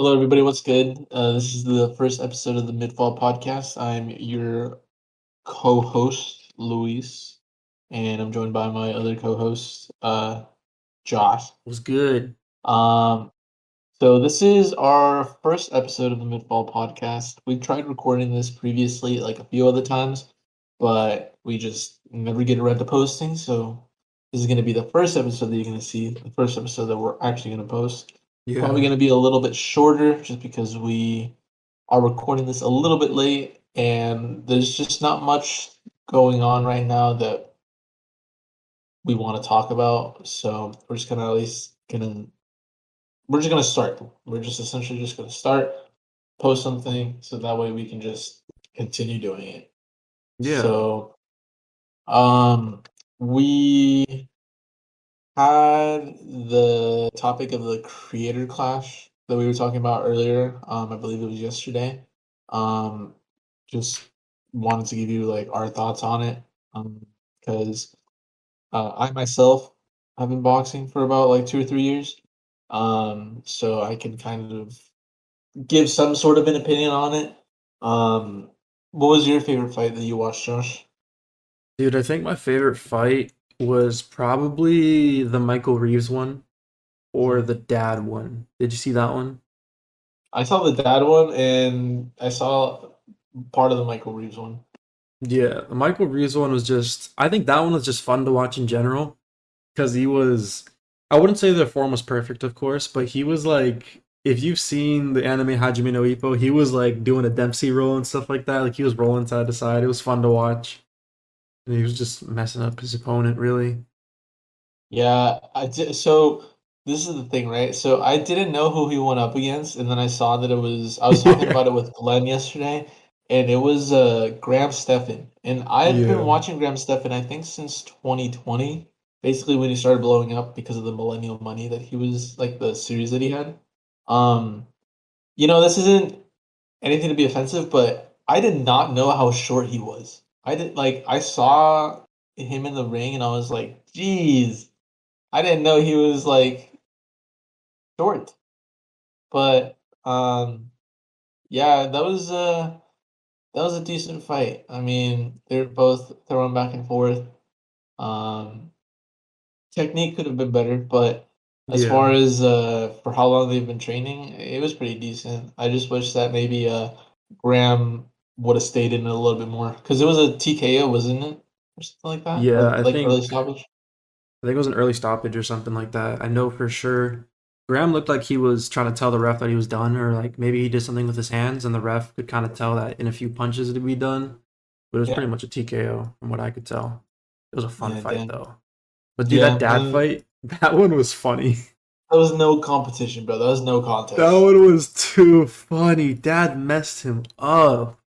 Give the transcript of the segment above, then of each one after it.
Hello, everybody. What's good? This is the first episode of the MidFall Podcast. I'm your co-host, Luis, and I'm joined by my other co-host, Josh. Was good. Um, so this is our first episode of the MidFall Podcast. We tried recording this previously, like a few other times, but we just never get around to posting. So this is going to be the first episode that you're going to see, the first episode that we're actually going to post. Probably Yeah. going to be a little bit shorter just because we are recording this a little bit late and there's just not much going on right now that we want to talk about. So we're just gonna at least gonna we're just gonna start. We're just essentially just gonna start, post something, so that way we can just continue doing it. Yeah. So we had the topic of the creator clash that we were talking about earlier. I believe it was yesterday. Um, just wanted to give you like our thoughts on it. Because I myself have been boxing for about like 2 or 3 years. So I can kind of give some sort of an opinion on it. Um, what was your favorite fight that you watched, Josh? Dude, I think my favorite fight was probably the Michael Reeves one or Mhm. the dad one. Did you see that one? I saw the dad one and I saw part of the Michael Reeves one. Yeah, the Michael Reeves one was just I think that one was just fun to watch in general because he was I wouldn't say the form was perfect, of course, but he was like if you've seen the anime Hajime no Ippo, he was like doing a Dempsey roll and stuff like that. Like he was rolling side to side. It was fun to watch. And he was just messing up his opponent, really. Yeah, I did. So this is the thing, right? So I didn't know who he went up against, and then I saw that it was. I was talking about it with Glenn yesterday, and it was Graham Stephan. And I've been Yeah. watching Graham Stephan, I think, since 2020, basically when he started blowing up because of the Millennial Money that he was like the series that he had. Um, this isn't anything to be offensive, but I did not know how short he was. I saw him in the ring, and I was like, "Geez." I didn't know he was like short, but yeah, that was a decent fight. I mean, they're both throwing back and forth. Um, Technique could have been better, but as far Yeah. as for how long they've been training, it was pretty decent. I just wish that maybe Graham would have stayed in it a little bit more because it was a TKO, wasn't it, or something like that, Yeah, or like early stoppage. I think it was an early stoppage or something like that. I know for sure. Graham looked like he was trying to tell the ref that he was done, or like maybe he did something with his hands, and the ref could kind of tell that in a few punches it'd be done. But it was Yeah, pretty much a TKO from what I could tell. It was a fun yeah, fight damn, though. But dude, that yeah, dad and fight, that one was funny. that was no competition, bro. That was no That contest. one was too funny. Dad messed him up.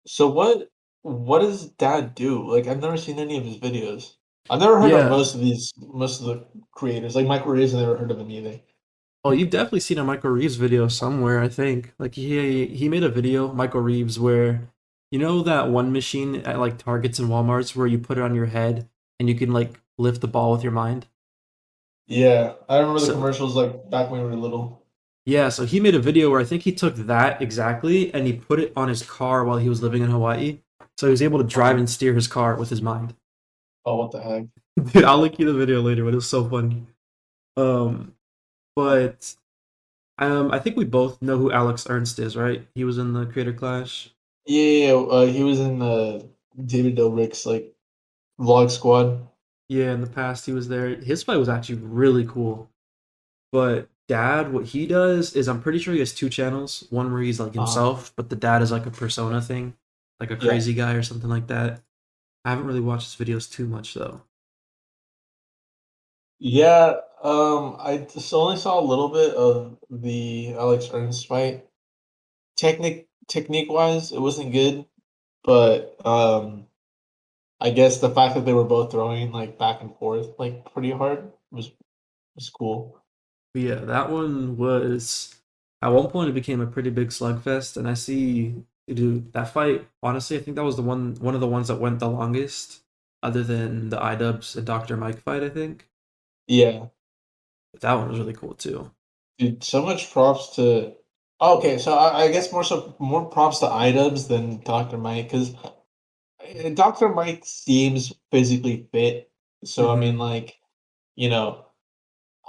So what does Dad do? Like I've never seen any of his videos. I've never heard of Yeah. most of the creators. Like Michael Reeves, I've never heard of him either. Oh, you've definitely seen a Michael Reeves video somewhere, I think. Like he made a video, Michael Reeves, where you know that one machine at like Targets and Walmarts where you put it on your head and you can like lift the ball with your mind. Yeah, I remember the So commercials like back when we were little. yeah, so he made a video where I think he took that exactly and he put it on his car while he was living in Hawaii. So he was able to drive Oh, and steer his car with his mind. oh, what the heck? Dude, I'll link you the video later, but it was so funny. Um, but I think we both know who Alex Ernst is, right? He was in the Creator Clash. Yeah, yeah, yeah. He was in David Dobrik's like vlog squad. Yeah, in the past he was there. His fight was actually really cool. But dad, what he does is I'm pretty sure he has two channels. One where he's like Uh, himself, but the dad is like a persona thing, like a yeah, crazy guy or something like that. I haven't really watched his videos too much though. yeah. I just only saw a little bit of the Alex Ernst fight. Technique wise, it wasn't good, but I guess the fact that they were both throwing like back and forth like pretty hard was cool. But yeah, that one was at one point it became a pretty big slugfest, and I see dude that fight. Honestly, I think that was the one of the ones that went the longest, other than the iDubbbz and Dr. Mike fight. I think Yeah, but that one was really cool too. Dude, so much props to. Oh, okay, so I guess more props to iDubbbz than Dr. Mike because Dr. Mike seems physically fit. So I mean, Mm-hmm. like, you know,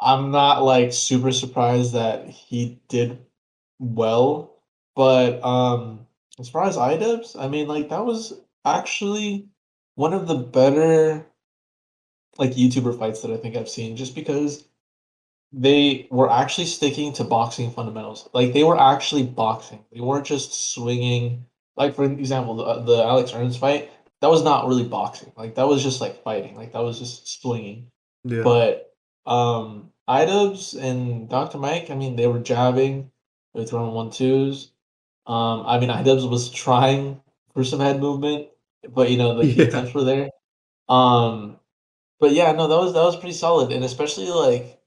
I'm not like super surprised that he did well, but as far as iDubbbz, I mean, like that was actually one of the better like YouTuber fights that I think I've seen, just because they were actually sticking to boxing fundamentals. Like they were actually boxing. They weren't just swinging. Like for example, the Alex Ernst fight, that was not really boxing. Like that was just like fighting. Like that was just swinging. Yeah. But iDubbbz and Dr. Mike, I mean, they were jabbing, they were throwing 1-2s. I mean, iDubbbz was trying for some head movement, but like the Yeah. attempts were there. Um, but yeah, no, that was pretty solid, and especially like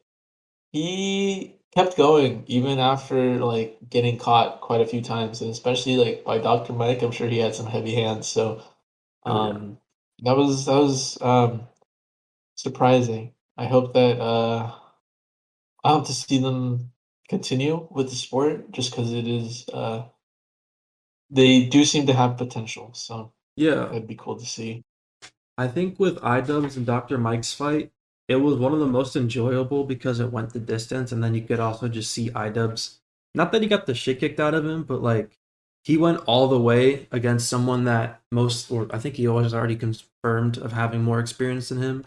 he kept going even after like getting caught quite a few times, and especially like by Dr. Mike, I'm sure he had some heavy hands. So Oh yeah. um, that was surprising. I hope that I hope to see them continue with the sport just because it is they do seem to have potential. So Yeah. that'd be cool to see. I think with iDubbbz and Dr. Mike's fight, it was one of the most enjoyable because it went the distance, and then you could also just see iDubbbz. Not that he got the shit kicked out of him, but like he went all the way against someone that most, or I think he was already confirmed of having more experience than him,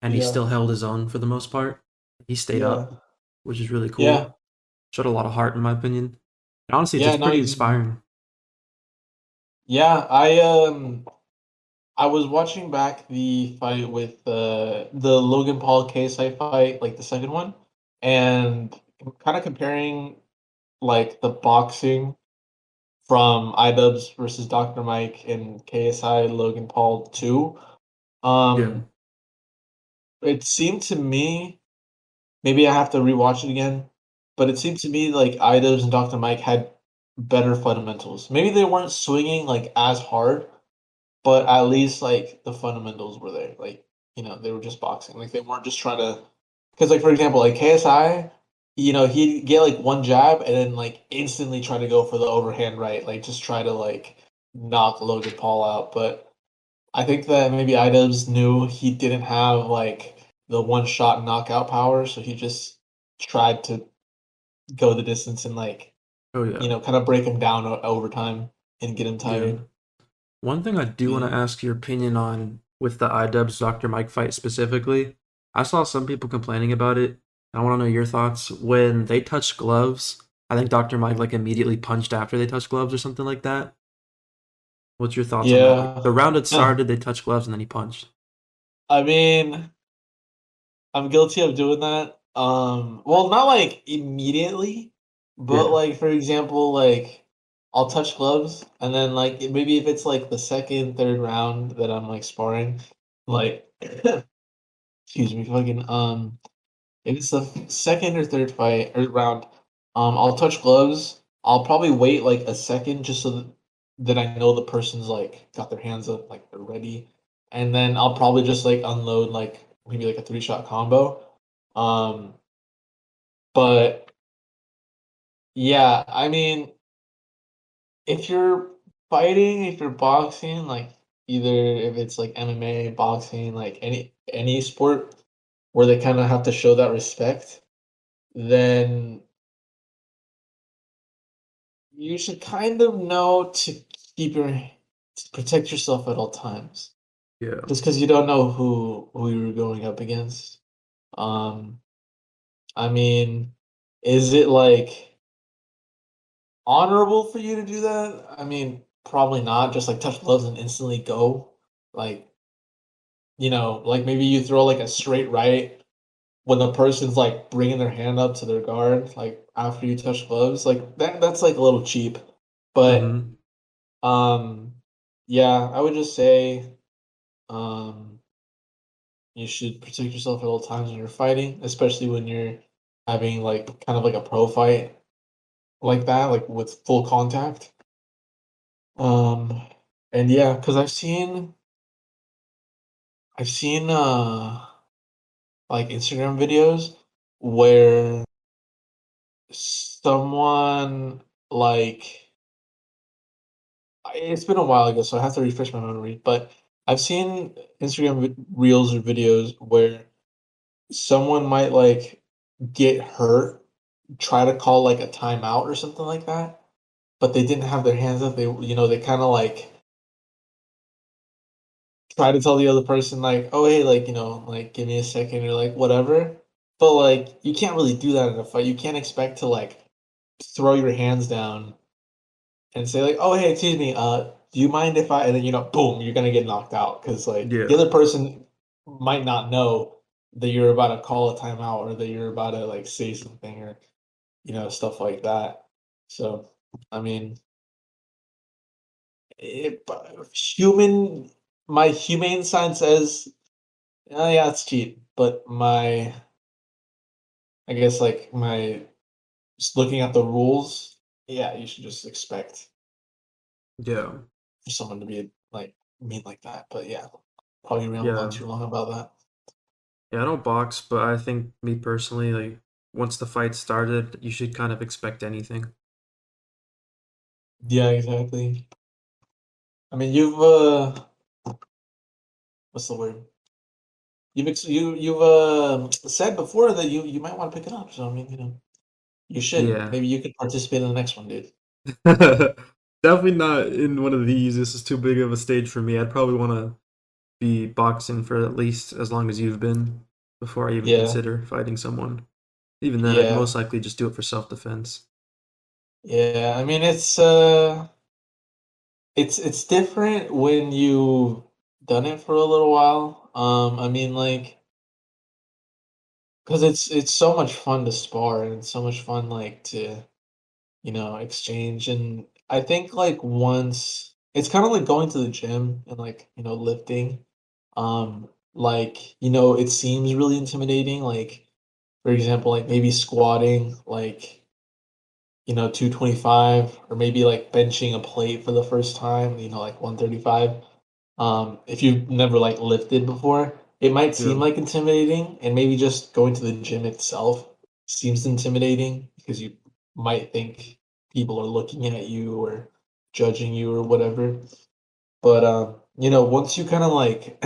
and he Yeah, still held his own for the most part. He stayed yeah, up, which is really yeah, cool. Showed a lot of heart, in my opinion. And honestly, it's yeah. No, pretty inspiring. yeah. I was watching back the fight with the Logan Paul KSI fight, like the second one, and kind of comparing like the boxing from iDubbbz versus Dr. Mike and KSI Logan Paul 2. Yeah. Um, it seemed to me, maybe I have to rewatch it again, but it seemed to me like iDubbbz and Dr. Mike had better fundamentals. Maybe they weren't swinging like as hard, but at least like the fundamentals were there. Like, they were just boxing. Like they weren't just trying to, because like for example, like KSI, he'd get like one jab and then like instantly try to go for the overhand right, like just try to like knock Logan Paul out. But I think that maybe Idols knew he didn't have like the one shot knockout power, so he just tried to go the distance and like, Oh yeah. kind of break him down over time and get him Yeah. tired. One thing I do want to Yeah. ask your opinion on with the iDubbbz Dr. Mike fight specifically. I saw some people complaining about it. I want to know your thoughts. When they touched gloves, I think Dr. Mike like immediately punched after they touched gloves or something like that. What's your thoughts on that? Like Yeah. the round had Huh. started, they touched gloves and then he punched. I mean, I'm guilty of doing that. Well, not like immediately, but Yeah. like for example, like I'll touch gloves and then like maybe if it's like the second, third round that I'm like sparring, like excuse me, fucking if it's the second or third fight or round, I'll touch gloves. I'll probably wait like a second just so that I know the person's like got their hands up, like they're ready, and then I'll probably just like unload like maybe like a 3-shot combo. Um, but yeah, I mean, if you're fighting, if you're boxing, like either if it's like MMA, boxing, like any sport where they kind of have to show that respect, then you should kind of know to keep your to protect yourself at all times. Yeah. Just because you don't know who you're going up against. Um, I mean, is it like honorable for you to do that? I mean, probably not. Just like touch gloves and instantly go. Like, like maybe you throw like a straight right when the person's like bringing their hand up to their guard, like after you touch gloves. Like that's like a little cheap. But Mm-hmm. Um, yeah, I would just say, um, you should protect yourself at all times when you're fighting, especially when you're having like kind of like a pro fight like that, like with full contact. Um, and yeah, because I've seen, like Instagram videos where someone like it's been a while ago, so I have to refresh my memory. But I've seen Instagram reels or videos where someone might like get hurt, try to call like a timeout or something like that, but they didn't have their hands up. They kind of like try to tell the other person like, "Oh, hey, like, like give me a second or like whatever." But like you can't really do that in a fight. You can't expect to like throw your hands down and say like, "Oh, hey, excuse me, do you mind if I," and then boom, you're gonna get knocked out because like the Yeah. other person might not know that you're about to call a timeout or that you're about to like say something or stuff like that. So, I mean, it, human, my humane side says, oh yeah, it's cheap, but I guess like my just looking at the rules, yeah, you should just expect Yeah. for someone to be like mean like that. But yeah, probably rambled on Yeah. too long about that. Yeah, I don't box, but I think me personally, like once the fight started, you should kind of expect anything. Yeah, exactly. I mean, what's the word? You've said before that you might want to pick it up. So I mean, you should. Yeah. Maybe you could participate in the next one, dude. Definitely not in one of these. This is too big of a stage for me. I'd probably want to be boxing for at least as long as you've been before I even Yeah, consider fighting someone. Even then, I'd yeah, most likely just do it for self-defense. yeah. I mean, it's different when you've done it for a little while. I mean, like, because it's so much fun to spar and it's so much fun like to exchange. And I think like once it's kind of like going to the gym and like lifting. Like it seems really intimidating. Like for example, like maybe squatting like 225 or maybe like benching a plate for the first time, like 135. If you've never like lifted before, it might seem Yeah. like intimidating, and maybe just going to the gym itself seems intimidating because you might think people are looking at you or judging you or whatever. But once you kind of like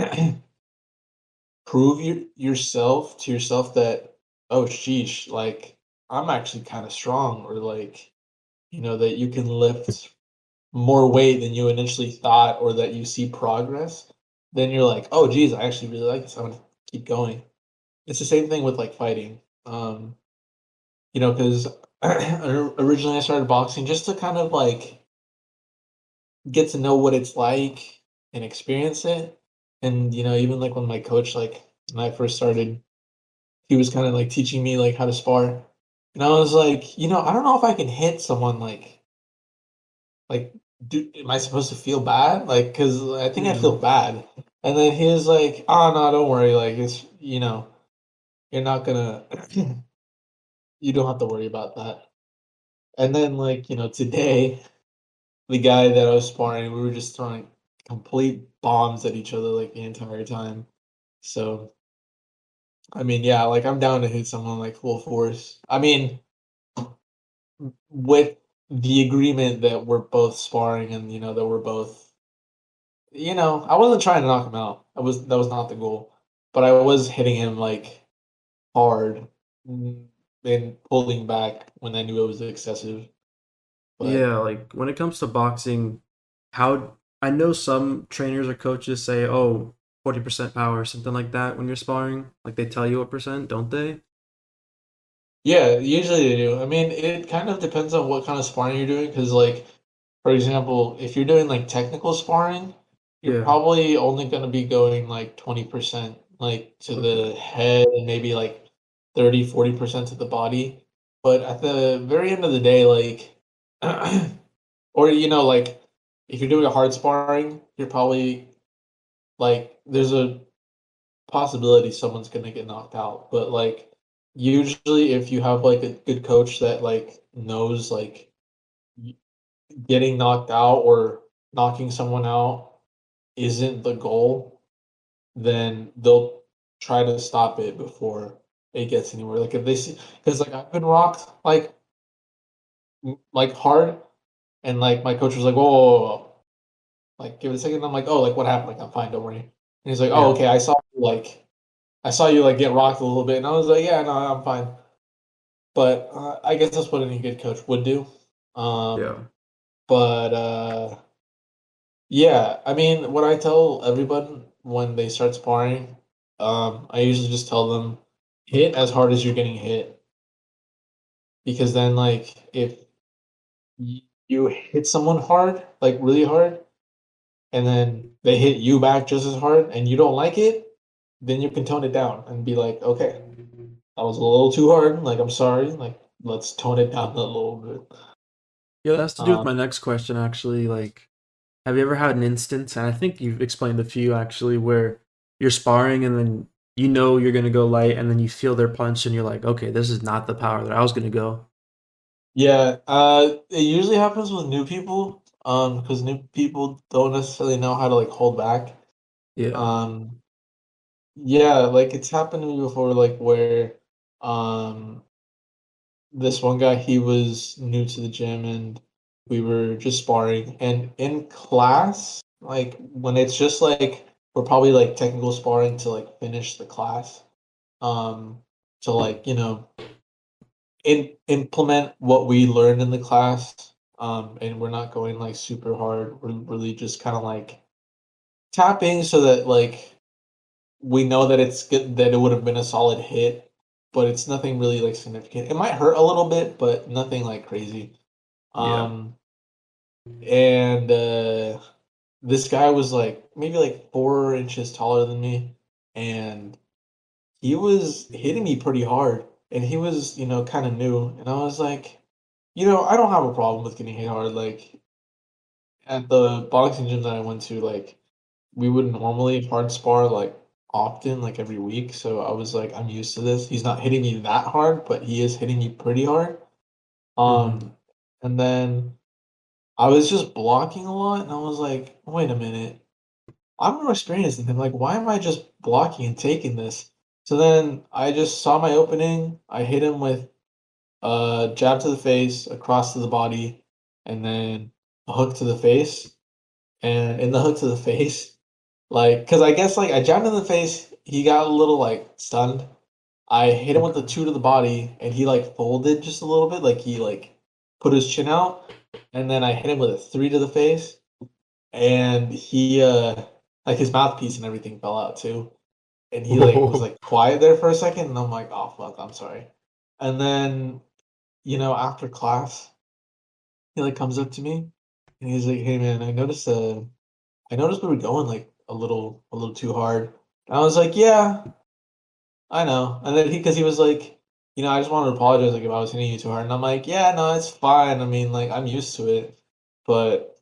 prove yourself to yourself that, oh sheesh, like I'm actually kind of strong, or like that you can lift more weight than you initially thought, or that you see progress, then you're like, oh geez, I actually really like this. I'm gonna keep going. It's the same thing with like fighting. Because originally I started boxing just to kind of like get to know what it's like and experience it. And even like when my coach, like when I first started, he was kind of like teaching me like how to spar. And I was like, I don't know if I can hit someone like, am I supposed to feel bad? Like, cause I think I feel Hmm. bad. And then he was like, "Oh no, don't worry. Like, it's you're not gonna, you don't have to worry about that." And then like today, the guy that I was sparring, we were just throwing complete bombs at each other like the entire time. So I mean, yeah, like I'm down to hit someone like full force. I mean, with the agreement that we're both sparring and that we're both I wasn't trying to knock him out. That was not the goal. But I was hitting him like hard, and pulling back when I knew it was excessive. But Yeah, like when it comes to boxing, how I know some trainers or coaches say, "Oh, 40% power," or something like that when you're sparring. Like they tell you what percent, don't they? yeah, usually they do. I mean, it kind of depends on what kind of sparring you're doing. Because, like, for example, if you're doing like technical sparring, you're Yeah. probably only going to be going like 20%, like to Okay. the head, and maybe like 30-40% to the body. But at the very end of the day, like, or like if you're doing a hard sparring, you're probably like there's a possibility someone's gonna get knocked out. But like usually if you have like a good coach that like knows like y- getting knocked out or knocking someone out isn't the goal, then they'll try to stop it before it gets anywhere. Like if they see, because like I've been rocked like like hard, and like my coach was like, whoa, whoa, whoa, whoa. Like give it a second. I'm like, oh, like what happened? Like I'm fine, don't worry. And he's like, oh, Yeah. okay, I saw you like get rocked a little bit, and I was like, yeah, no, I'm fine. But I guess that's what any good coach would do. Yeah. But yeah, I mean, what I tell everyone when they start sparring, I usually just tell them hit as hard as you're getting hit, because then like if you hit someone hard, like really hard, and then they hit you back just as hard, and you don't like it, then you can tone it down and be like, okay, that was a little too hard. Like I'm sorry. Like let's tone it down a little bit. Yeah, that has to do with Um, my next question actually. Like, have you ever had an instance, and I think you've explained a few actually, where you're sparring and then you know you're gonna go light and then you feel their punch and you're like, okay, this is not the power that I was gonna go. yeah, it usually happens with new people, because new people don't necessarily know how to like hold back. Yeah. Um, yeah, like it's happened to me before, like where, um, this one guy, he was new to the gym and we were just sparring. And in class, like when it's just like we're probably like technical sparring to like finish the class, um, to like, implement what we learned in the class. And we're not going like super hard. We're really just kind of like tapping so that like we know that it's good, that it would have been a solid hit, but it's nothing really like significant. It might hurt a little bit, but nothing like crazy. Yeah. Um, and this guy was like maybe like 4 inches taller than me, and he was hitting me pretty hard. And he was, kind of new, and I was like, I don't have a problem with getting hit hard. Like at the boxing gym that I went to, like we would normally hard spar like often, like every week. So I was like, I'm used to this. He's not hitting me that hard, but he is hitting me pretty hard. Mm-hmm. Um, and then I was just blocking a lot, and I was like, wait a minute, I'm more experienced than him. Like, why am I just blocking and taking this? So then I just saw my opening. I hit him with a jab to the face, across to the body, and then a hook to the face. And in the hook to the face, like, because I guess like I jabbed him in the face, he got a little like stunned. I hit him with the Okay. two to the body, and he like folded just a little bit, like he like put his chin out, and then I hit him with a three to the face, and he like his mouthpiece and everything fell out too, and he like was Whoa. like quiet there for a second, and I'm like, oh fuck, I'm sorry. And then after class, he like comes up to me, and he's like, hey man, I noticed we were going like a little too hard. And I was like, yeah, I know. And then because he was like, I just wanted to apologize like if I was hitting you too hard. And I'm like, yeah, no, it's fine. I mean, like I'm used to it, but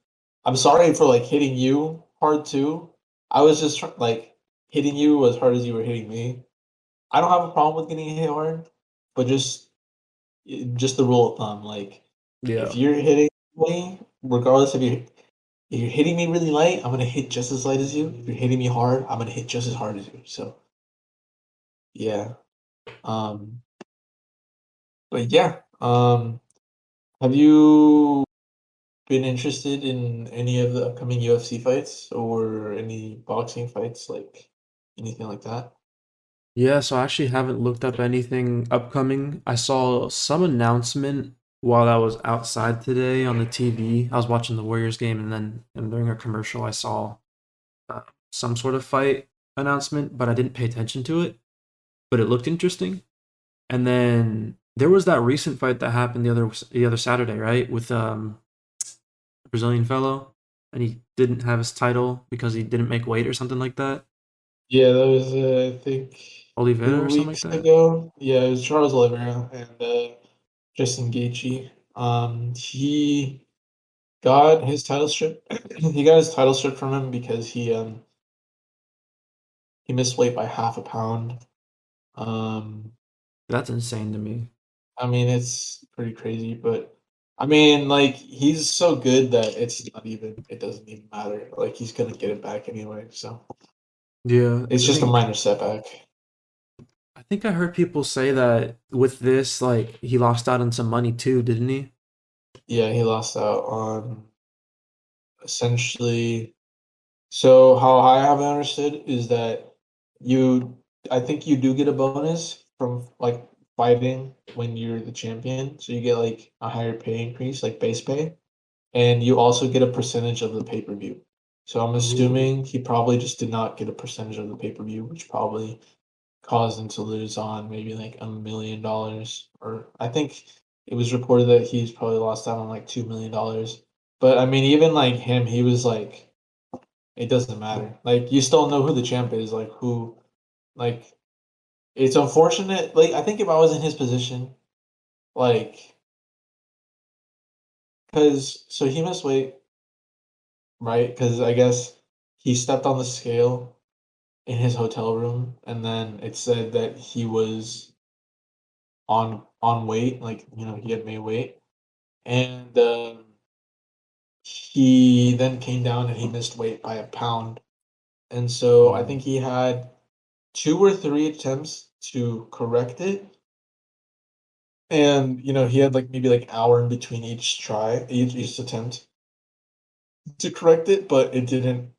I'm sorry for like hitting you hard too. I was just like hitting you as hard as you were hitting me. I don't have a problem with getting hit hard, but just the rule of thumb, like if Yeah. you're hitting me, regardless if you're hitting me really light, I'm gonna hit just as light as you. If you're hitting me hard, I'm gonna hit just as hard as you. So yeah. Um, but yeah. Have you been interested in any of the upcoming UFC fights or any boxing fights, like anything like that? Yeah, so I actually haven't looked up anything upcoming. I saw some announcement while I was outside today on the TV. I was watching the Warriors game, and then during a commercial, I saw uh, some sort of fight announcement, but I didn't pay attention to it. But it looked interesting. And then there was that recent fight that happened the other Saturday, right, with a Brazilian fellow, and he didn't have his title because he didn't make weight or something like that. Yeah, that was I think Oliveira two or something like weeks that. ago. Yeah, it was Charles Oliveira and Justin Gaethje. He got his title strip. He got his title strip from him because he missed weight by half a pound. Um, That's insane to me. I mean, it's pretty crazy, but I mean, like he's so good that it doesn't even matter. Like he's gonna get it back anyway, so Yeah, it's I just a think minor setback. I think I heard people say that with this, like he lost out on some money too, didn't he? Yeah, he lost out on essentially. So how I have it understood is that you, I think you do get a bonus from like fighting when you're the champion. So you get like a higher pay increase, like base pay, and you also get a percentage of the pay-per-view. So I'm Ooh, assuming he probably just did not get a percentage of the pay-per-view, which probably caused him to lose on maybe like $1 million. Or I think it was reported that he's probably lost out on like $2 million. But I mean, even like him, he was like, it doesn't matter. Like you still know who the champ is, like who, like it's unfortunate. Like I think if I was in his position, like, because so he missed weight, right? Because I guess he stepped on the scale in his hotel room, and then it said that he was on weight, like he had made weight, and he then came down and he missed weight by a pound, and so I oh, think he had 2 or 3 attempts to correct it. And he had like maybe like an hour in between each try, each attempt to correct it, but it didn't.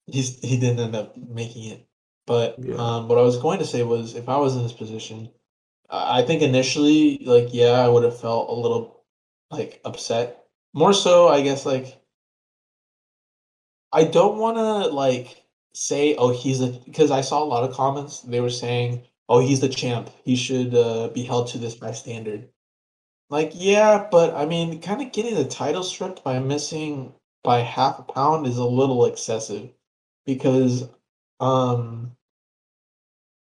He didn't end up making it. But yeah. what I was going to say was, if I was in this position, I think initially, like, yeah, I would have felt a little like upset. More so, I guess, like I don't want to like say, oh, he's a, because I saw a lot of comments. They were saying, oh, he's the champ. He should be held to this high standard. Like, yeah, but I mean, kind of getting the title stripped by missing by half a pound is a little excessive because um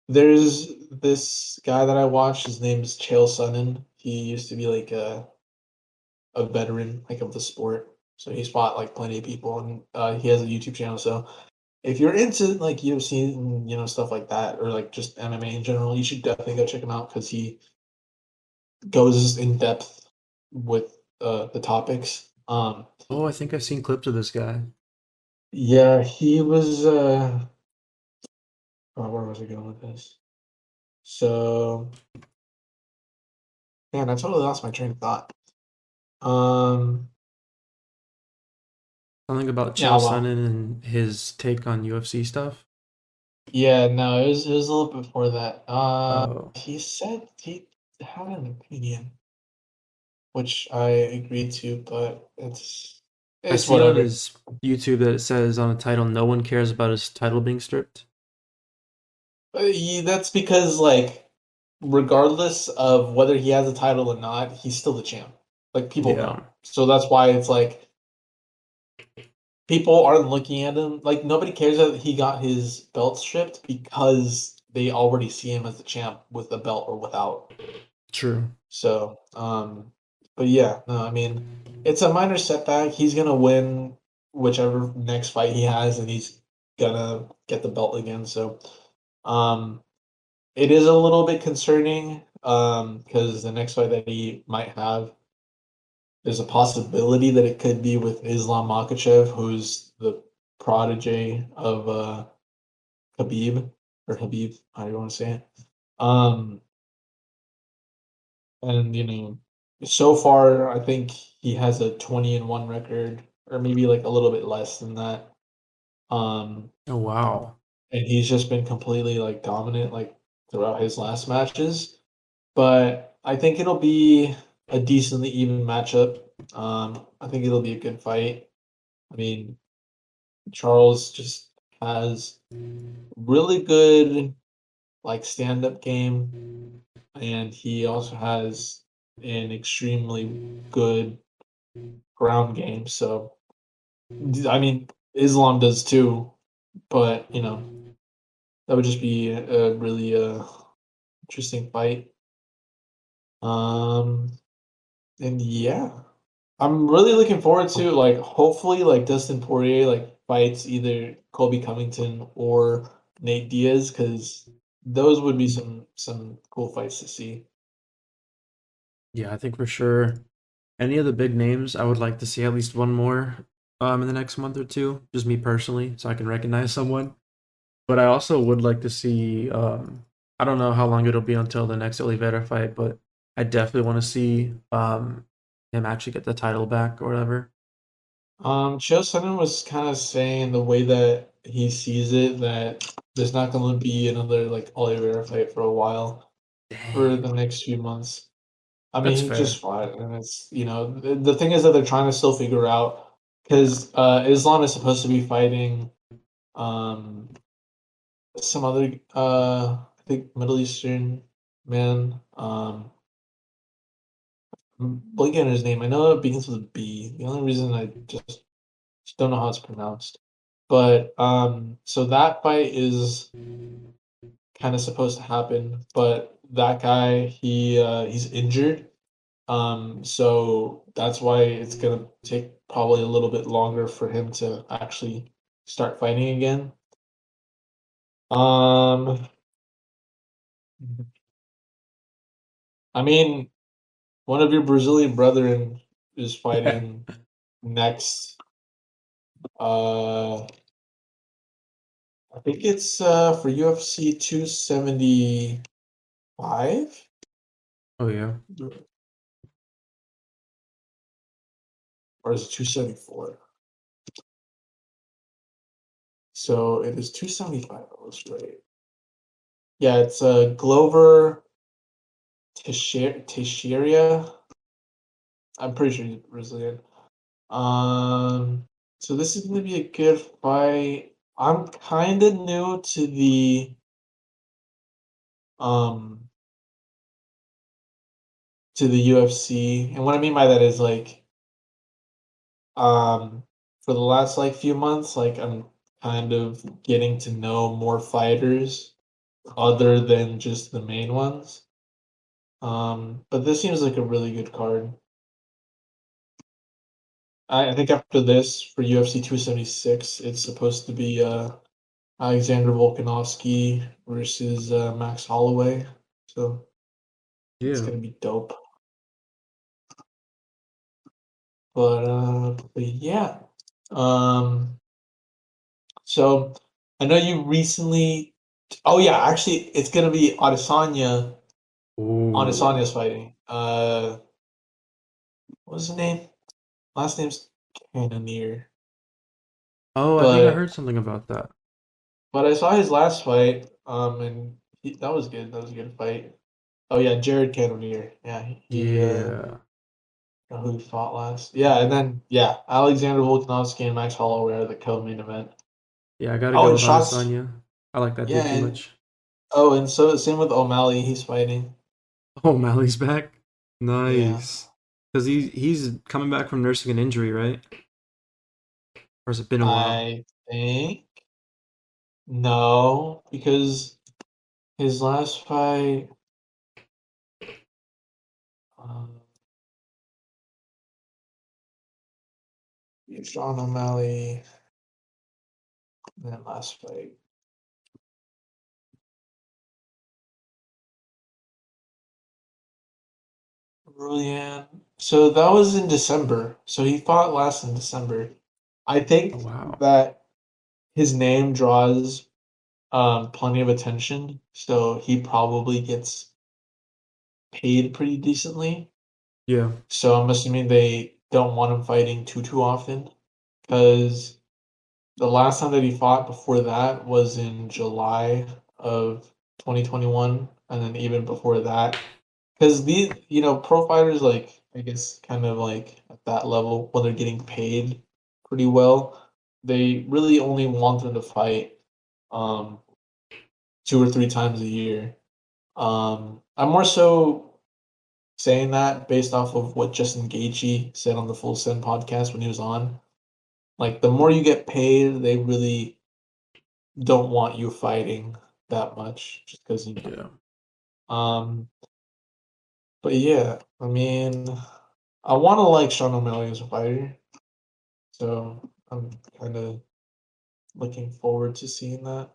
there's this guy that I watch, his name is Chael Sonnen. He used to be like a veteran like of the sport. So he's fought like plenty of people and he has a YouTube channel. So if you're into like UFC and stuff like that or like just MMA in general, you should definitely go check him out because he goes in depth with the topics. Oh, I think I've seen clips of this guy. Yeah, he was. Oh, where was I going with this? So, man, I totally lost my train of thought. Um, Something about yeah, Chael well, Sonnen and his take on UFC stuff. yeah, no, it was a little before that. Oh, He said he had an opinion, which I agreed to, but I it's see on whatever. his YouTube that it says on the title, "No one cares about his title being stripped." That's because like regardless of whether he has a title or not, he's still the champ. Like people Yeah, know. So that's why it's like people aren't looking at him. Like nobody cares that he got his belt stripped because they already see him as the champ with the belt or without. true. So, but yeah, no, I mean, it's a minor setback. He's gonna win whichever next fight he has, and he's gonna get the belt again. So, um, it is a little bit concerning, because the next fight that he might have, there's a possibility that it could be with Islam Makhachev, who's the protege of Khabib or Habib, how do you want to say it? Um, and so far I think he has a 20-1 record, or maybe like a little bit less than that. Um, Oh wow. and he's just been completely like dominant like throughout his last matches. But I think it'll be a decently even matchup. I think it'll be a good fight. I mean, Charles just has really good like stand-up game, and he also has an extremely good ground game. So I mean, Islam does too, but that would just be a really interesting fight. Um, and yeah, I'm really looking forward to like hopefully like Dustin Poirier like fights either Colby Covington or Nate Diaz because those would be some cool fights to see. Yeah, I think for sure. Any of the big names, I would like to see at least one more in the next month or two. Just me personally, so I can recognize someone. But I also would like to see. I don't know how long it'll be until the next Oliveira fight, but I definitely want to see him actually get the title back or whatever. Chael Sonnen was kind of saying the way that he sees it that there's not going to be another like Oliveira fight for a while, for Dang, the next few months. I mean, that's he just fair. fought, and it's the thing is that they're trying to still figure out because Islam is supposed to be fighting um some other I think Middle Eastern man. I'm blanking on his name. I know it begins with a B. The only reason I just don't know how it's pronounced. But so that fight is kind of supposed to happen, but that guy he's injured. So that's why it's gonna take probably a little bit longer for him to actually start fighting again. Um, I mean, one of your Brazilian brethren is fighting next. I think it's for UFC 275, Oh yeah. or is it 274? So it is 275. I was right. Yeah, it's Glover Teixeira. I'm pretty sure he's Brazilian. Um, so this is gonna be a good fight. I'm kind of new um to the UFC, and what I mean by that is like um for the last like few months, like I'm kind of getting to know more fighters other than just the main ones. But this seems like a really good card. I think after this for UFC 276, it's supposed to be Alexander Volkanovski versus Max Holloway. So it's Yeah. gonna be dope. But yeah. Um, so I know you recently. Oh yeah, actually, it's gonna be Adesanya. Ooh. Adesanya's fighting. What's his name? Last name's Cannonier. Oh, I think I But heard something about that. but I saw his last fight. And that was good. That was a good fight. Oh yeah, Jared Cannonier. Yeah, he Yeah. who he fought last. Yeah, and then yeah, Alexander Volkanovski and Max Holloway are the co-main event. Yeah, I gotta Oh, go and with shots. Adesanya. I like that Yeah, dude too and much. oh, and so same with O'Malley. He's fighting. Oh, Malley's back. Yeah, Nice. Because he's coming back from nursing an injury, right? Or has it been a while? I think no, because his last fight, um, Sean O'Malley, and then last fight, Julian. So that was in December. So he fought last in December. I Oh think wow. that his name draws plenty of attention, so he probably gets paid pretty decently. Yeah. So I'm assuming they don't want him fighting too often, because the last time that he fought before that was in July of 2021, and then even before that, because these pro fighters like I guess kind of like at that level when they're getting paid pretty well, they really only want them to fight um 2 or 3 times a year. I'm more so saying that based off of what Justin Gaethje said on the Full Send podcast when he was on. Like, the more you get paid, they really don't want you fighting that much, just because you Yeah. know. But yeah, I mean, I want to like Sean O'Malley as a fighter, so I'm kind of looking forward to seeing that.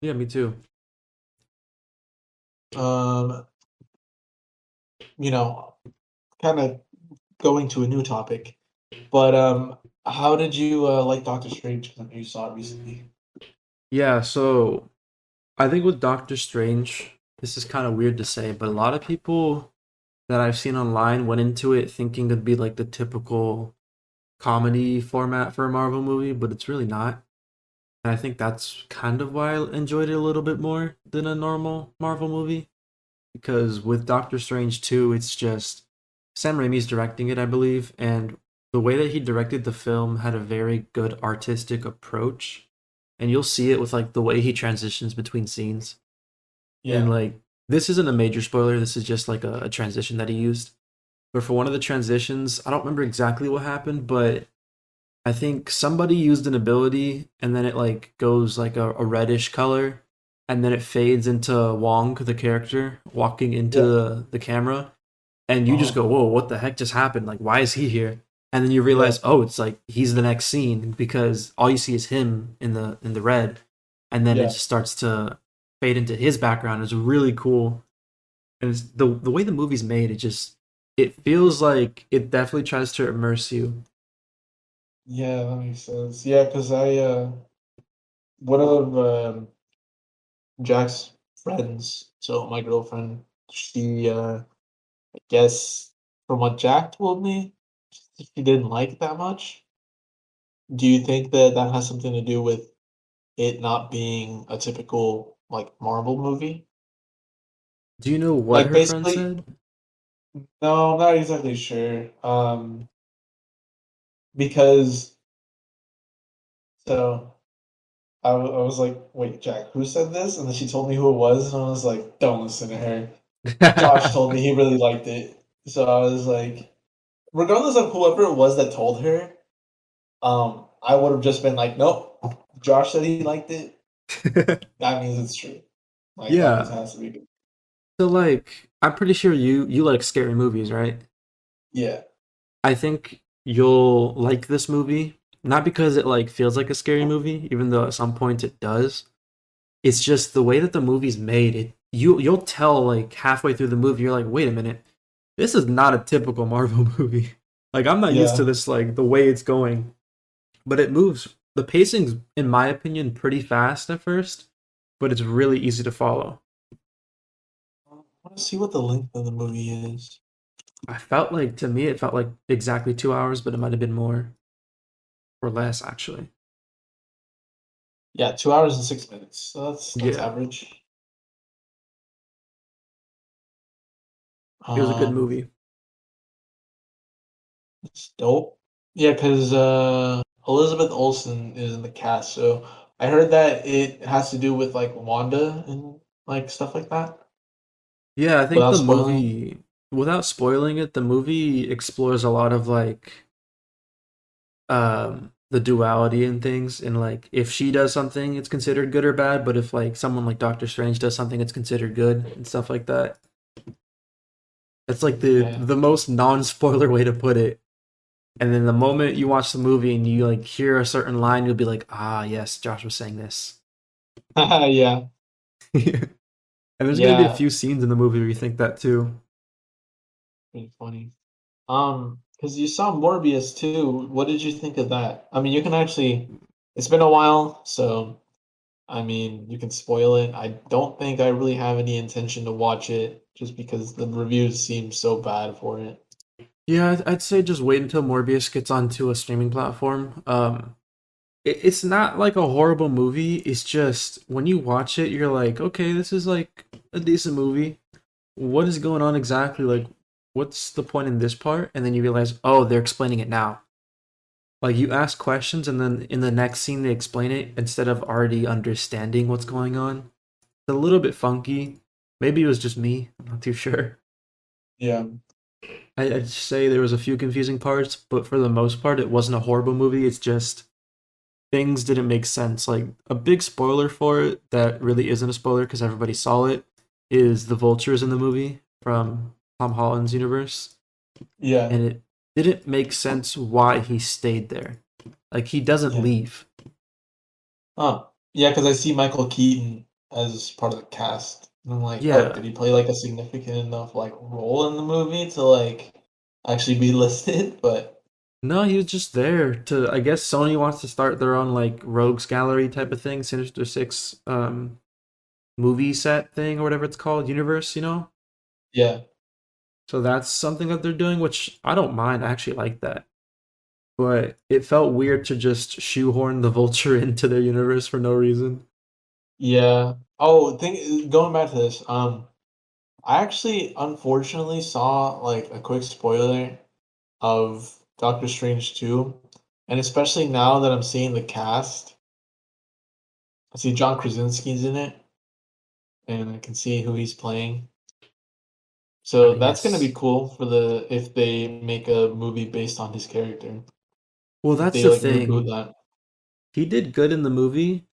Yeah, me too. Um, you know, kind of going to a new topic. But how did you like Doctor Strange? 'Cause I know you saw it recently. Yeah, so I think with Doctor Strange, this is kind of weird to say, but a lot of people that I've seen online went into it thinking it'd be like the typical comedy format for a Marvel movie, but it's really not. And I think that's kind of why I enjoyed it a little bit more than a normal Marvel movie. Because with Doctor Strange 2, it's just Sam Raimi's directing it, I believe, and the way that he directed the film had a very good artistic approach. And you'll see it with like the way he transitions between scenes. And Yeah. like this isn't a major spoiler, this is just like a transition that he used. But for one of the transitions, I don't remember exactly what happened, but I think somebody used an ability and then it like goes like a reddish color and then it fades into Wong, the character, walking into Yeah. the camera. And you just Uh-huh. go, whoa, what the heck just happened? Like, why is he here? And then you Yeah. realize, oh, it's like he's the next scene because all you see is him in the red, and then it Yeah. just starts to fade into his background. It's really cool, and it's the way the movie's made. It feels like it definitely tries to immerse you. Yeah, that makes sense. Yeah, because one of Jack's friends, so my girlfriend, she, I guess from what Jack told me, she didn't like it that much. Do you think that that has something to do with it not being a typical, like, Marvel movie? Do you know what Like, her friend basically said? no, I'm not exactly sure, because so I was like, "Wait, Jack, who said this?" And then she told me who it was, and I was like, "Don't listen to her." Josh told me he really liked it. So I was like, regardless of whoever it was that told her, I would have just been like, "Nope, Josh said he liked it. That means it's true. Like, that means it Yeah. has to be good." So like, I'm pretty sure you like scary movies, right? Yeah. I think you'll like this movie, not because it like feels like a scary movie, even though at some points it does. It's just the way that the movie's made. You'll tell like halfway through the movie, you're like, wait a minute, this is not a typical Marvel movie. Like I'm not used to Yeah. this like the way it's going. But it moves the pacing's in my opinion pretty fast at first, but it's really easy to follow. I wanna see what the length of the movie is. I felt like to me it felt like exactly 2 hours, but it might have been more or less actually. Yeah, 2 hours and 6 minutes. So that's Yeah. average. It was a good Um, movie. it's dope. Yeah, because Elizabeth Olsen is in the cast, so I heard that it has to do with, like, Wanda and, like, stuff like that, Yeah, I think without the spoiling it. movie, without spoiling it, the movie explores a lot of like the duality and things and like if she does something it's considered good or bad, but if like someone like Doctor Strange does something it's considered good and stuff like that. It's like Yeah. the most non-spoiler way to put it. And then the moment you watch the movie and you like hear a certain line, you'll be like, ah, yes, Josh was saying this. Yeah. And there's gonna be a Yeah, few scenes in the movie where you think that too. pretty funny. Because you saw Morbius too. What did you think of that? I mean, you can actually it's been a while, so I mean, you can spoil it. I don't think I really have any intention to watch it just because the reviews seem so bad for it. Yeah, I'd say just wait until Morbius gets onto a streaming platform. It's not like a horrible movie. It's just when you watch it, you're like, okay, this is like a decent movie. What is going on exactly? Like, what's the point in this part? And then you realize, oh, they're explaining it now. Like, you ask questions, and then in the next scene, they explain it instead of already understanding what's going on. It's a little bit funky. Maybe it was just me. I'm not too sure. Yeah. I'd say there was a few confusing parts, but for the most part, it wasn't a horrible movie. It's just things didn't make sense. Like a big spoiler for it that really isn't a spoiler because everybody saw it is the vultures in the movie from Tom Holland's universe, Yeah. and it didn't make sense why he stayed there. Like he doesn't Yeah. leave. Oh, yeah, because I see Michael Keaton as part of the cast. And I'm like, oh, Yeah. did he play like a significant enough like role in the movie to like actually be listed? But No, he was just there to. I guess Sony wants to start their own like rogues gallery type of thing, Sinister Six movie set thing or whatever it's called, universe. You know. yeah, So that's something that they're doing, which I don't mind. I actually like that. But it felt weird to just shoehorn the Vulture into their universe for no reason. Yeah. Oh, going back to this, I actually unfortunately saw like a quick spoiler of Doctor Strange 2, and especially now that I'm seeing the cast, I see John Krasinski's in it, and I can see who he's playing. So that's gonna be Yes. cool for if they make a movie based on his character. Well, If that's they the like reboot thing. that. He did good in the movie,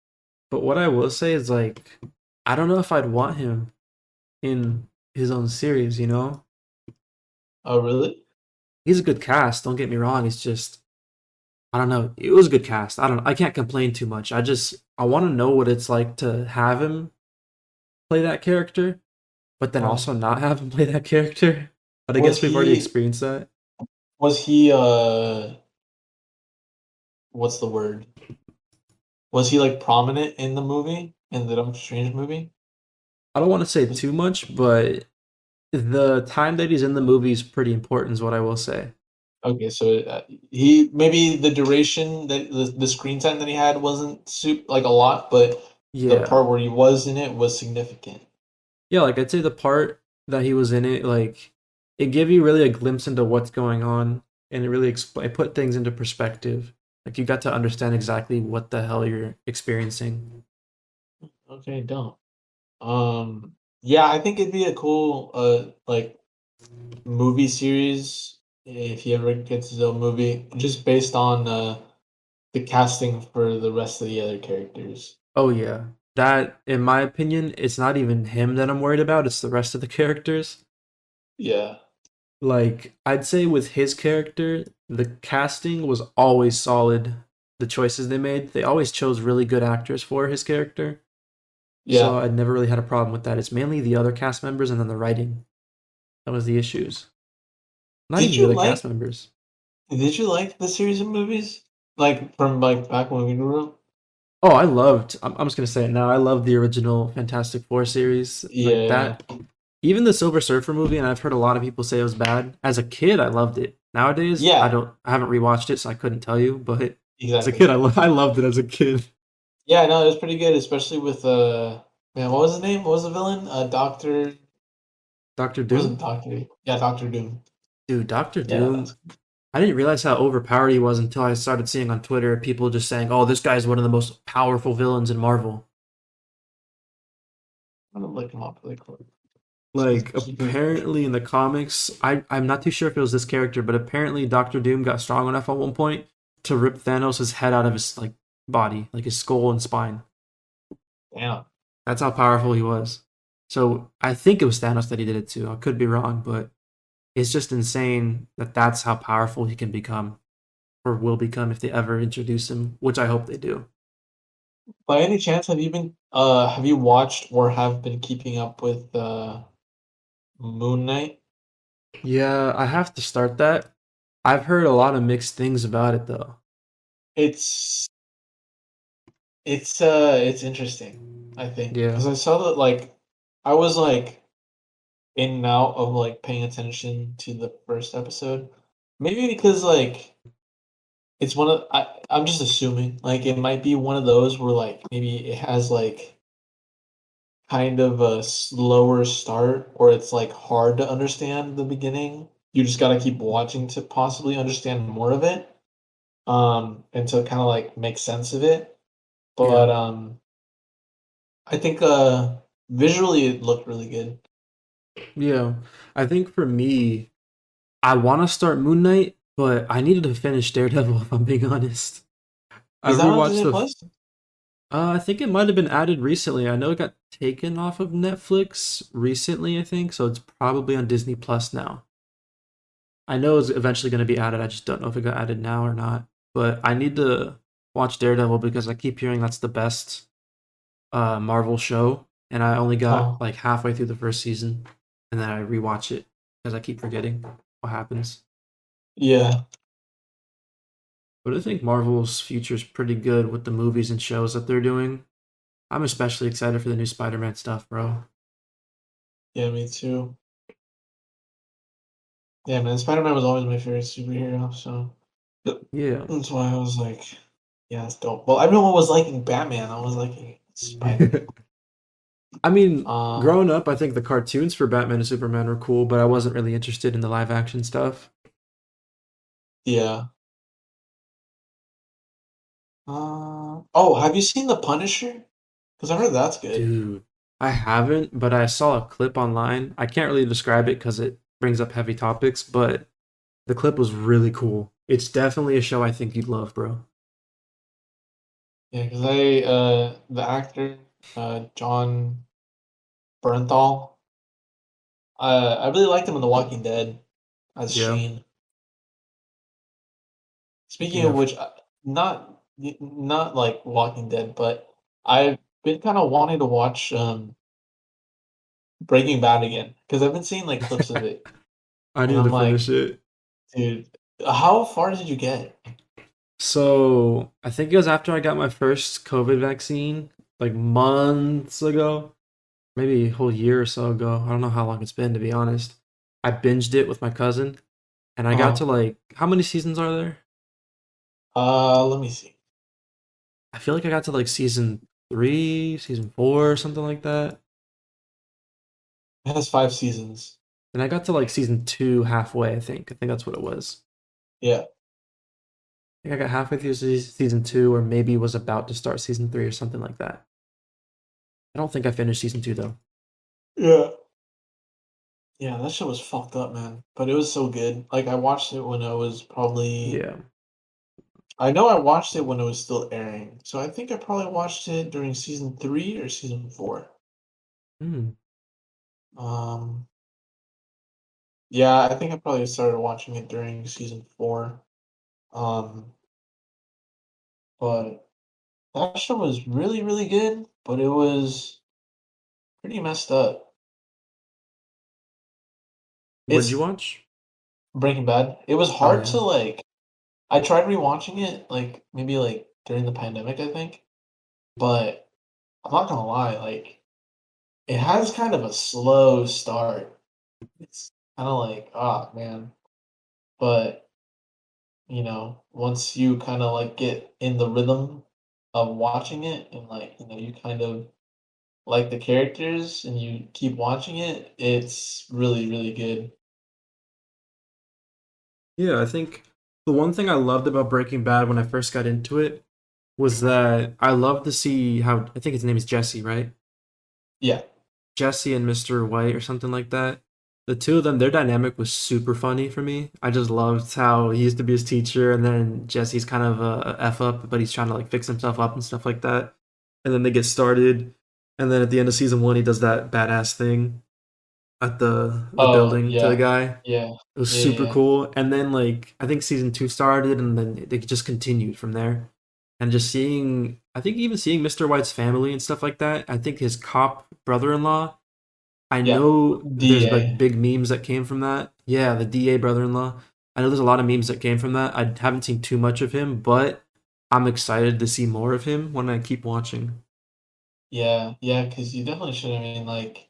but what I will say is like, I don't know if I'd want him in his own series, you know? Oh, really? He's a good cast, don't get me wrong. It's just I don't know. It was a good cast. I can't complain too much. I want to know what it's like to have him play that character, but then Oh. also not have him play that character. But I Was guess we've already he experienced that. was he what's the word? Was he like prominent in the movie? In the Doctor Strange movie? I don't want to say Was, too much, but the time that he's in the movie is pretty important, is what I will say. okay, so he maybe the duration that the screen time that he had wasn't like a lot, but the Yeah. part where he was in it was significant. Yeah, like I'd say the part that he was in it, like it gave you really a glimpse into what's going on, and it really it put things into perspective. Like you got to understand exactly what the hell you're experiencing. Okay, don't. Yeah, I think it'd be a cool like movie series if he ever gets his own movie, just based on the casting for the rest of the other characters. Oh yeah. That in my opinion, it's not even him that I'm worried about, it's the rest of the characters. Yeah. Like I'd say with his character, the casting was always solid. The choices they made, they always chose really good actors for his character. So Yeah. I never really had a problem with that. It's mainly the other cast members and then the writing. That was the issues. Not Did even the you other like cast members. did you like the series of movies? Like from like back when we grew up? Oh, I loved. I'm just gonna say it now. I love the original Fantastic Four series. Like Yeah. that. Even the Silver Surfer movie, and I've heard a lot of people say it was bad. As a kid, I loved it. Nowadays, I Yeah, don't. I haven't rewatched it, so I couldn't tell you. But as a kid, exactly. I loved it as a kid. Yeah, no, it was pretty good, especially with man, what was his name? What was the villain? Doctor Doctor it wasn't Doom, Doctor. Yeah, Doctor Doom. dude. Doctor Yeah, Doom. that's I didn't realize how overpowered he was until I started seeing on Twitter people just saying, "Oh, this guy's one of the most powerful villains in Marvel." I'm gonna look him up really quick. Like Keeping apparently in the comics, I'm not too sure if it was this character, but apparently Doctor Doom got strong enough at one point to rip Thanos' head out of his like body, like his skull and spine. damn. That's how powerful he was. So I think it was Thanos that he did it to. I could be wrong, but it's just insane that that's how powerful he can become or will become if they ever introduce him, which I hope they do. By any chance, have you watched or have been keeping up with Moon Knight? Yeah, I have to start that. I've heard a lot of mixed things about it though. It's it's interesting, I think, Yeah. because I saw that like I was like in and out of like paying attention to the first episode. Maybe because like it's one of I'm just assuming like it might be one of those where like maybe it has like kind of a slower start or it's like hard to understand the beginning. You just got to keep watching to possibly understand more of it. And to kind of like make sense of it. Yeah. But I think visually it looked really good. Yeah. I think for me, I want to start Moon Knight, but I needed to finish Daredevil if I'm being honest. I Is that on rewatched Disney the Plus? I think it might have been added recently. I know it got taken off of Netflix recently, I think, so it's probably on Disney Plus now. I know it's eventually going to be added. I just don't know if it got added now or not. But I need to watch Daredevil because I keep hearing that's the best Marvel show, and I only got Oh, like halfway through the first season, and then I rewatch it because I keep forgetting what happens. yeah. But I think Marvel's future is pretty good with the movies and shows that they're doing. I'm especially excited for the new Spider-Man stuff, bro. Yeah, me too. Yeah, man, Spider-Man was always my favorite superhero, so Yeah. that's why I was like, yeah, it's dope. Well, everyone was liking Batman. I was liking Spider-Man. I mean, Um, growing up, I think the cartoons for Batman and Superman were cool, but I wasn't really interested in the live action stuff. yeah. Oh, have you seen The Punisher? Because I heard that's good. Dude, I haven't, but I saw a clip online. I can't really describe it because it brings up heavy topics, but the clip was really cool. It's definitely a show I think you'd love, bro. Yeah, because the actor, John Bernthal, I really liked him in The Walking Dead as Yeah, Shane. Speaking of yeah. which, not like Walking Dead, but I've been kind of wanting to watch Breaking Bad again because I've been seeing like clips of it, I and need I'm to like, finish it. dude, how far did you get? So I think it was after I got my first COVID vaccine, like months ago, maybe a whole year or so ago. I don't know how long it's been, to be honest. I binged it with my cousin, and I got Uh-huh. to like, how many seasons are there? Let me see. I feel like I got to like season three, season four, something like that. It has 5 seasons. And I got to like season two halfway, I think. I think that's what it was. Yeah. I think I got halfway through season two, or maybe was about to start season three or something like that. I don't think I finished season two though. Yeah. Yeah, that show was fucked up, man. But it was so good. Like I watched it when I was probably Yeah. I know I watched it when it was still airing. So I think I probably watched it during season 3 or season 4. Hmm. Um yeah, I think I probably started watching it during season 4. Um but that show was really, really good, but it was pretty messed up. What'd you It's watch? Breaking Bad. It was Oh hard yeah. to like I tried rewatching it like maybe like during the pandemic, I think. But I'm not gonna lie, like it has kind of a slow start. It's kind of like, ah, man. But, once you kind of like get in the rhythm of watching it and like, you kind of like the characters and you keep watching it, it's really, really good. Yeah, I think the one thing I loved about Breaking Bad when I first got into it was that I loved to see how I think his name is Jesse, right? Yeah. Jesse and Mr. White or something like that. The two of them, their dynamic was super funny for me. I just loved how he used to be his teacher, and then Jesse's kind of a f up, but he's trying to like fix himself up and stuff like that. And then they get started, and then at the end of season one, he does that badass thing at the Oh, building to the yeah. guy. Yeah. It was Yeah, yeah, super yeah. cool. And then like I think season two started, and then they just continued from there. And just seeing, I think even seeing Mr. White's family and stuff like that. I think his cop brother-in-law, I Yeah. know there's like DA. big memes that came from that. Yeah, the DA brother-in-law. I know there's a lot of memes that came from that. I haven't seen too much of him, but I'm excited to see more of him when I keep watching. Yeah, yeah, because you definitely should. I mean, like,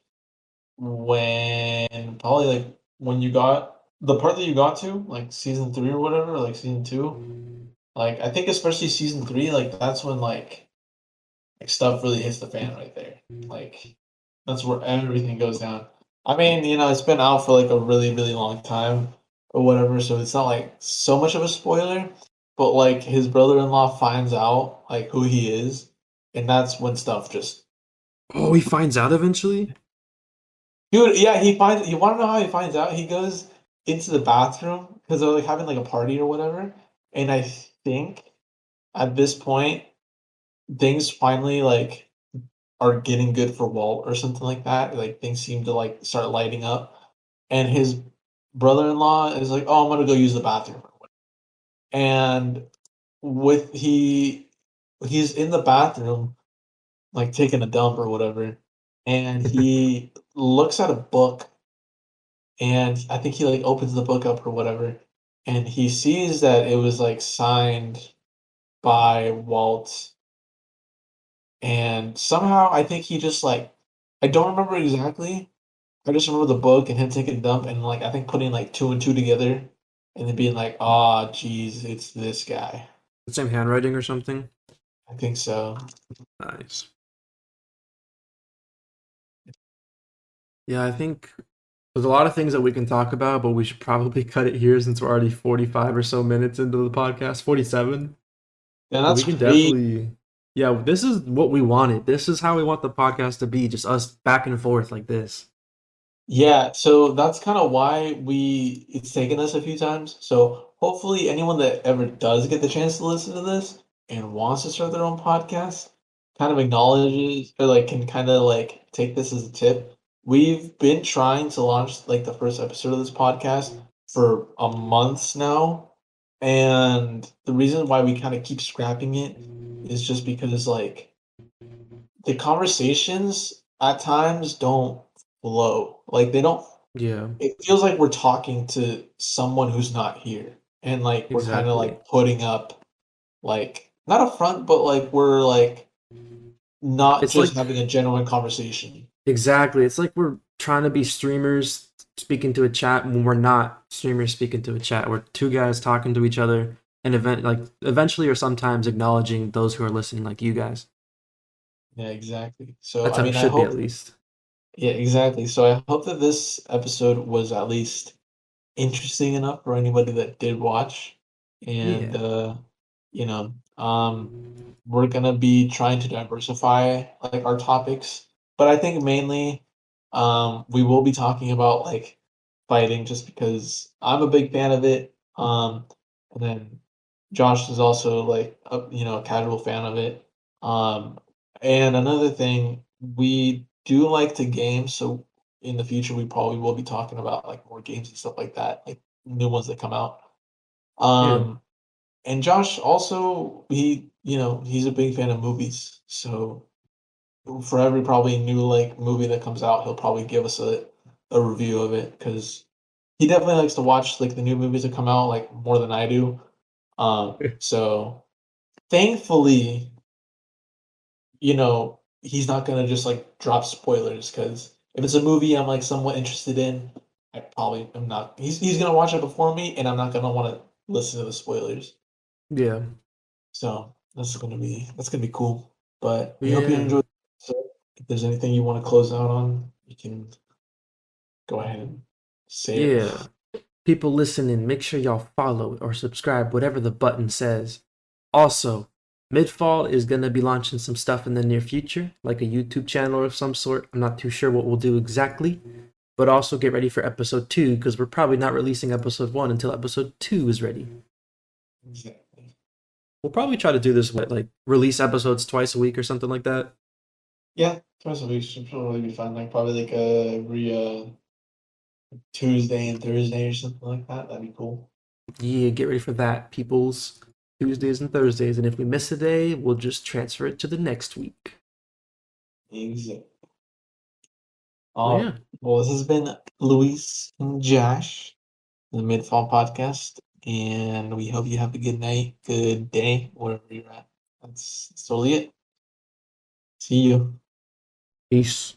when probably like when you got the part that you got to, like season 3 or whatever, like season 2, like I think especially season 3, like that's when like stuff really hits the fan right there. Like that's where everything goes down. I mean, it's been out for like a really, really long time or whatever, so it's not like so much of a spoiler, but like his brother-in-law finds out like who he is, and that's when stuff just Oh, he finds out eventually? Dude, yeah, he finds. You want to know how he finds out? He goes into the bathroom because they're like having like a party or whatever, and I think at this point things finally like are getting good for Walt or something like that. Like things seem to like start lighting up, and his brother-in-law is like, "Oh, I'm gonna go use the bathroom," and with he's in the bathroom like taking a dump or whatever, and he looks at a book. And I think he, like, opens the book up or whatever, and he sees that it was, like, signed by Walt, and somehow I think he just, like I don't remember exactly, I just remember the book and him taking a dump and like I think putting like two and two together and then being like, "Ah, geez, it's this guy." The same handwriting or something. I think so. Nice. Yeah, I think there's a lot of things that we can talk about, but we should probably cut it here since we're already 45 or so minutes into the podcast. 47. And But that's we can crazy. definitely, yeah, this is what we wanted. This is how we want the podcast to be, just us back and forth like this. Yeah, so that's kind of why it's taken us a few times. So hopefully anyone that ever does get the chance to listen to this and wants to start their own podcast kind of acknowledges or like can kind of like take this as a tip. We've been trying to launch like the first episode of this podcast for a month now, and the reason why we kind of keep scrapping it is just because like the conversations at times don't flow. Like they don't Yeah, it feels like we're talking to someone who's not here. And like we're kind of exactly. like putting up like not a front, but like we're like not It's just like, having a genuine conversation. exactly. It's like we're trying to be streamers speaking to a chat when we're not streamers speaking to a chat. We're two guys talking to each other and eventually or sometimes acknowledging those who are listening, like you guys. Yeah, exactly. So That's I how it mean I should be, at hope least. yeah, exactly. So I hope that this episode was at least interesting enough for anybody that did watch. And Yeah. you know, we're gonna be trying to diversify like our topics, but I think mainly we will be talking about like fighting just because I'm a big fan of it. And then Josh is also like a casual fan of it. Um, and another thing, we do like to game, so in the future we probably will be talking about like more games and stuff like that, like new ones that come out. Yeah. Um, and Josh also he's a big fan of movies. So for every probably new like movie that comes out, he'll probably give us a review of it because he definitely likes to watch like the new movies that come out like more than I do. So thankfully, he's not gonna just like drop spoilers because if it's a movie I'm like somewhat interested in, I probably am not. He's gonna watch it before me, and I'm not gonna want to listen to the spoilers. Yeah. So that's gonna be cool. But we hope you Yeah. enjoyed. So if there's anything you want to close out on, you can go ahead and say it. Yeah. People listening, make sure y'all follow or subscribe, whatever the button says. Also, Midfall is going to be launching some stuff in the near future, like a YouTube channel of some sort. I'm not too sure what we'll do exactly, but also get ready for episode 2 because we're probably not releasing episode 1 until episode 2 is ready. Exactly. We'll probably try to do this, like release episodes twice a week or something like that. Yeah, twice a week should probably be fine. Like probably like every Tuesday and Thursday or something like that. That'd be cool. Yeah, get ready for that, peoples. Tuesdays and Thursdays, and if we miss a day, we'll just transfer it to the next week. Exactly. So yeah. Well, this has been Luis and Josh, the Midfall Podcast, and we hope you have a good night, good day, wherever you're at. That's totally it. See you. Peace.